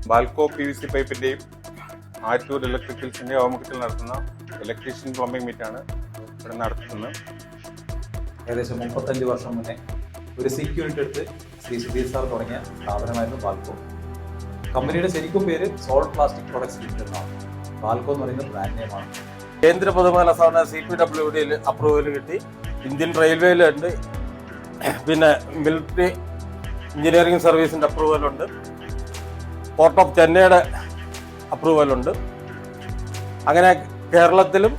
Balco PVC പൈപ്പിന്റെയും Attoor ഇലക്ട്രിക്കൽസിന്റെ ആഭിമുഖ്യത്തിൽ നടത്തുന്ന electrician plumbing മീറ്റാണ് ഇവിടെ നടത്തുന്നത്. ഏകദേശം 35 വർഷം മുന്നേ ഒരു സെക്യൂരിറ്റി എടുത്ത് ശ്രീ സുധീർ സാർ തുടങ്ങിയ സ്ഥാപനമായിരുന്നു ബാൽക്കോ. കമ്പനിയുടെ ശരിക്കും പേര് സോൾഡ് പ്ലാസ്റ്റിക് പ്രൊഡക്ട്സ് ലിമിറ്റഡ് എന്നാണ്. ബാൽക്കോ എന്ന് പറയുന്ന ബ്രാൻഡ് നെയിമാണ്. കേന്ദ്ര പൊതുമേഖലാ സ്ഥാപന CPWD അപ്രൂവൽ കിട്ടി. ഇന്ത്യൻ റെയിൽവേയിലുണ്ട്. പിന്നെ മിലിറ്ററി എഞ്ചിനീയറിംഗ് സർവീസിൻ്റെ അപ്രൂവലുണ്ട്. പോർട്ട് ഓഫ് ചെന്നൈയുടെ അപ്രൂവലുണ്ട്. അങ്ങനെ കേരളത്തിലും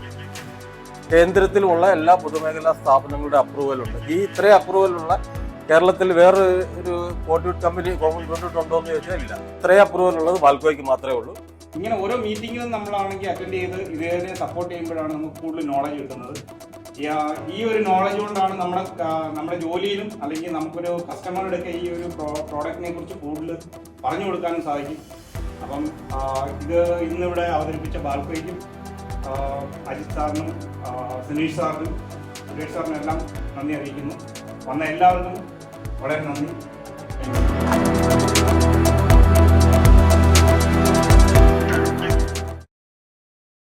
കേന്ദ്രത്തിലുമുള്ള എല്ലാ പൊതുമേഖലാ സ്ഥാപനങ്ങളുടെ അപ്രൂവലുണ്ട്. ഈ ഇത്രയും അപ്രൂവലുള്ള കേരളത്തിൽ വേറെ ഒരു കോൺട്രിബ്യൂട്ട് കമ്പനി കോൺട്രിബ്യൂട്ട് ഉണ്ടോ എന്ന് ചോദിച്ചാൽ ഇല്ല. ഇത്രയും അപ്രൂവലുള്ളത് ബാൽക്കോയ്ക്ക് മാത്രമേ ഉള്ളൂ. ഇങ്ങനെ ഓരോ മീറ്റിങ്ങിലും നമ്മളാണെങ്കിൽ അറ്റൻഡ് ചെയ്ത് ഇതിനെ സപ്പോർട്ട് ചെയ്യുമ്പോഴാണ് നമുക്ക് കൂടുതൽ നോളജ് കിട്ടുന്നത്. ഈ ഒരു നോളജ് കൊണ്ടാണ് നമ്മുടെ ജോലിയിലും അല്ലെങ്കിൽ നമുക്കൊരു കസ്റ്റമറുടെയൊക്കെ ഈ ഒരു പ്രോഡക്റ്റിനെ കുറിച്ച് കൂടുതൽ പറഞ്ഞു കൊടുക്കാനും സാധിക്കും. അപ്പം ഇത് ഇന്നിവിടെ അവതരിപ്പിച്ച ബാൽക്കോയ്ക്കും അജിത് സാറിനും സുനീഷ് സാറിനും സുരേഷ് സാറിനും എല്ലാം നന്ദി അറിയിക്കുന്നു. വന്ന എല്ലാവർക്കും വളരെ നന്ദി.